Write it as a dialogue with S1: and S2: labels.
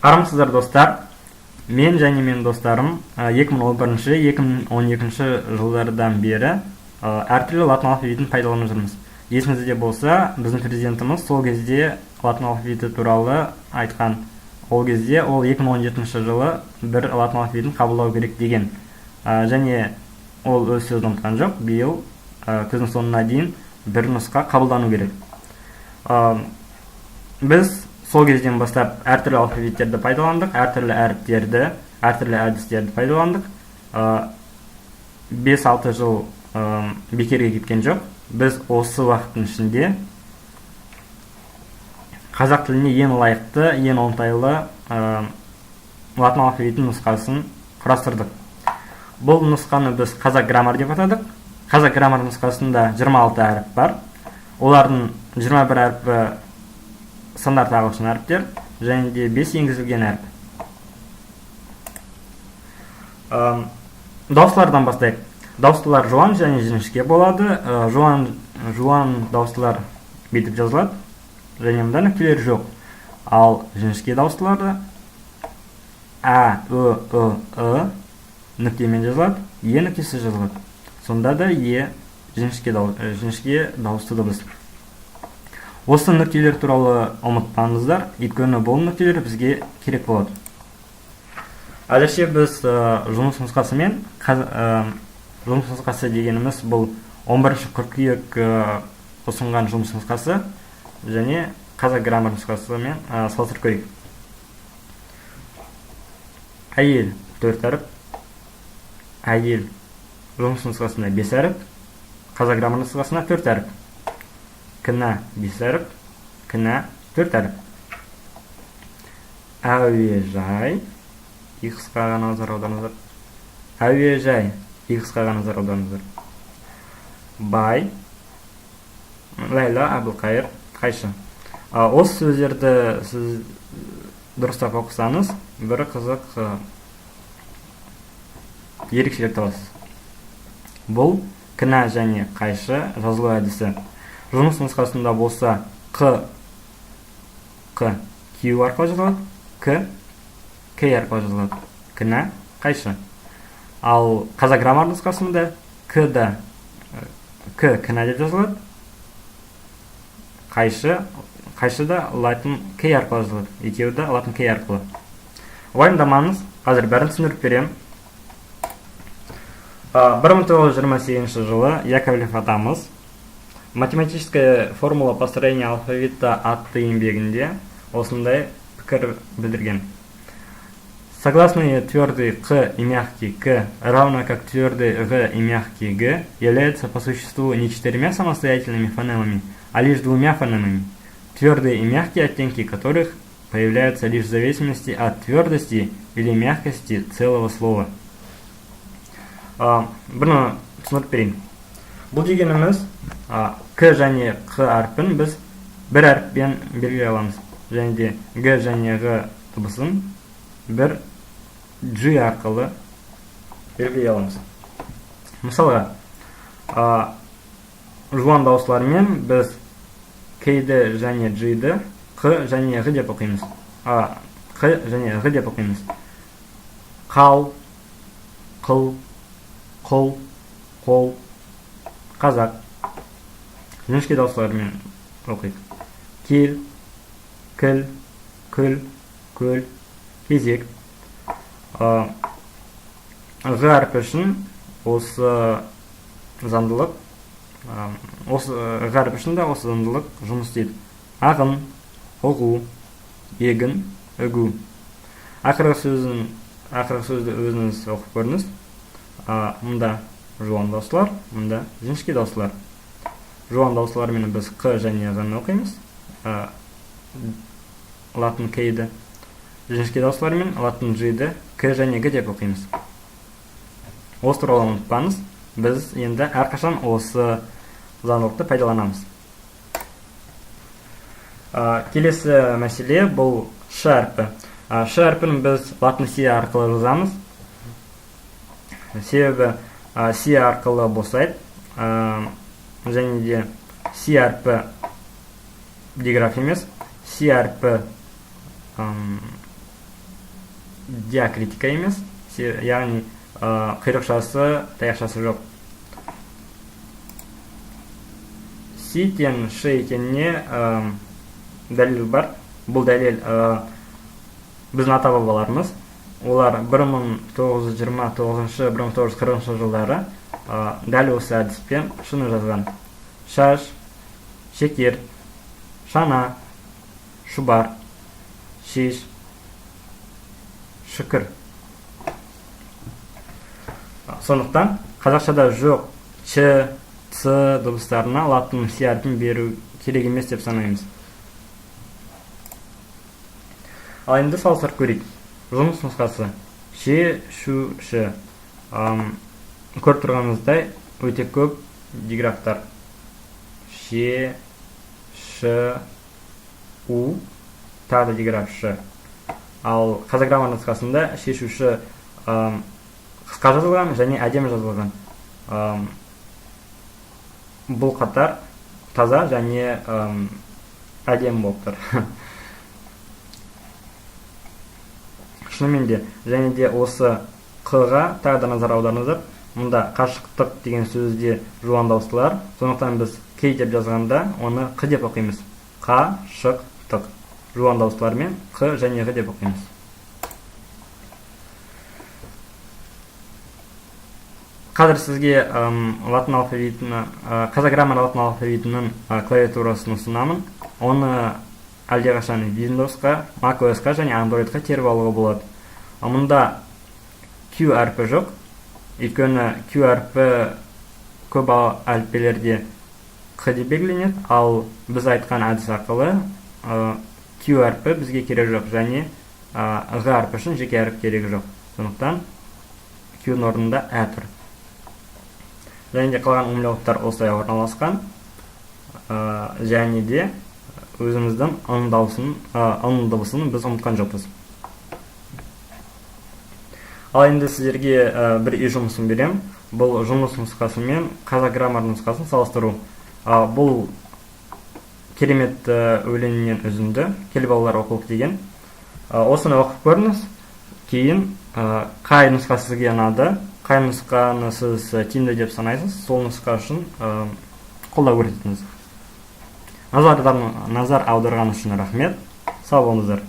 S1: Армысыздар достар. Мен және менің достарым 2011-2012 жылдардан бері әртүрлі латын алфавитін пайдаланып жүрміз. Есіңізде болса, біздің президентіміз сол кезде латын алфавиті туралы айтқан. Ол кезде ол 2017 жылы бір латын алфавитін қабылдау керек деген. Және ол өз сөзін ұмытқан жоқ. Биыл күздің соңына дейін бір нұсқа қабылдану керек. Біз сол кезден бастап әртүрлі алфавиттерді пайдаландық, әртүрлі әріптерді, әртүрлі әдістерді пайдаландық. 5-6 жыл бекерге кеткен жоқ. Біз осы уақыттың ішінде қазақ тіліне ең лайықты, ең оңтайлы латын алфавитінің нұсқасын құрастырдық. Бұл нұсқаны біз қазақ граммар деп атадық. Қазақ граммар нұсқасында 26 әріп бар. Олардың 21 әріпі стандарт ағылшын әріптер, және де 5 енгізілген әріп. Дауыстылардан бастайық. Дауыстылар жуан және жіңішке болады. Жуан дауыстылар бетіп жазылады, және мұнда нүктелер жоқ. Ал жіңішке дауыстыларды А, Ү, нүктемен жазылады, Е нүктесі жазылады. Сонда да Е жіңішке дауысты дыбыс. Осы нүктелер туралы ұмытпаңыздар, өйткені бұл нүктелер бізге керек болады. Әзірше біз жұмыс нұсқасымен, жұмыс нұсқасы дегеніміз бұл 11 қыркүйек ұсынған жұмыс нұсқасы және қазақ граммар нұсқасымен салыстырып көрейік. Әйел 4 әріп, әйел жұмыс нұсқасында 5 әріп, қазақ граммар нұсқасында 4 әріп. Кінә 5 әріп, кінә 4 әріп. Әуежай, иқысқа назар аударыңыздар. Әуежай, иқысқа назар аударыңыздар. Бай, Ләйла, Әбілқайыр, Қайшы. Осы сөздерді сіз дұрыстап оқысаңыз, бір қызық ерекшелік табасыз. Бұл кінә және Қайшы жазылу әдісі. Жұмыс нұсқасында болса Q арқылы жазылады, К арқылы жазылады. Кінә, Қайшы. Ал қазақ граммар нұсқасында К кінә деп жазылады, Қайшы да латын К арқылы жазылады. Екеуі де латын К арқылы. Уайымдамаңыз, қазір бәрін түсіндіріп беремін. 1928 жылы Яковлев атамыз математическая формула построения алфавита атты еңбегінде осындай пікір білдірген. Согласные твердый Q и мягкий К, равно как твердый Г и мягкий Г, являются по существу не 4 самостоятельными фонемами, а лишь 2 фонемами, твердые и мягкие оттенки которых появляются лишь в зависимости от твердости или мягкости целого слова. Бұны түсіндіріп берейін. Бұл дегеніміз К және Қ әрпін біз бір әріппен белгілей аламыз. Және де Г және Ғ дыбысын бір G арқылы белгілей аламыз. Мысалға, жуан дауыстылармен біз К-ді және G-ді Қ және Ғ деп оқимыз. Қ және Ғ деп оқимыз. Қал, қыл, қол, қол, қазақ. Жіңішке дауыстылармен оқиық. Кел, кіл, күл, көл, кезек. Ғ әрпі үшін осы заңдылық жұмыс істейді. Ағын, ұғу, егін, үгу. Ақырғы сөзді өзіңіз оқып көріңіз. Мұнда жуан дауыстылар, мұнда жіңішке дауыстылар. Жуан дауыстылармен біз Қ және Ғ-ны оқимыз, латын К-ді. Жіңішке дауыстылармен латын Ж-ді К және Г деп оқимыз. Осы туралы ұмытпаңыз, біз енді әрқашан осы заңдылықты пайдаланамыз. Келесі мәселе бұл Ш әрпі. Ш әрпін біз латын С арқылы жазамыз. Себебі С арқылы босайды, және де С әрпі диграф емес, С әрпі диакритика емес, яғни құйрықшасы, таяқшасы жоқ. Си тен ши екеніне дәлел бар. Бұл дәлел біздің ата-бабаларымыз. Олар 1929-1940 жылдары дәл осы әдіспен шыны жазған. Шаш, шекер, шана, шұбар, шеш, шүкір. Сондықтан қазақшада жоқ ч, ц дыбыстарына латын си әрпін беру керек емес деп санаймыз. Ал енді салыстырып көрейік. Жұмыс нұсқасы ше, шу, ш. Көріп тұрғаныңыздай өте көп диграфтар. Ше, ш, у, тағы да диграф ш. Ал қазақ граммар нұсқасында ше, шу, ш қысқа жазылған және әдемі жазылған. Бұл қатар таза және әдемі болып тұр. Шынымен де, және де осы қ-ға тағы да назар аударыңыздар. Мұнда қашықтық деген сөзде жуан дауыстылар. Сондықтан біз кей деп жазғанда оны қ деп оқимыз. Қа-шық-тық. Жуан дауыстылармен қ және ғ деп оқимыз. Қазір сізге латын алфавитінің, қазақ граммар латын алфавитінің клавиатурасын ұсынамын. Оны әлдеқашан Windows-қа, macOS-қа және Android-қа теріп алуға болады. Мұнда Q әрпі жоқ. Өйткені Q әрпі көп әліппелерде қ деп белгіленеді, ал біз айтқан әдіс арқылы Q әрпі бізге керек жоқ және ғ әрпі үшін жеке әріп керек жоқ. Сондықтан Q-ның орнында ә тұр. Және де қалған умляуттар осылай орналасқан. Және де өзіміздің ың дыбысын біз ұмытқан жоқпыз. Ал енді сіздерге бір үй жұмысын берем. Бұл жұмыс нұсқасы мен қазақ граммар нұсқасын салыстыру. Бұл керемет өлеңінен үзінді. Кел балалар оқылық деген. Осыны оқып көріңіз. Кейін қай нұсқа сізге ұнады, қай нұсқаны сіз тиімді деп санайсыз, сол нұсқа үшін қолдау көрсетіңіз. Назар аударғаны үшін рахмет. Сау болыңыздар.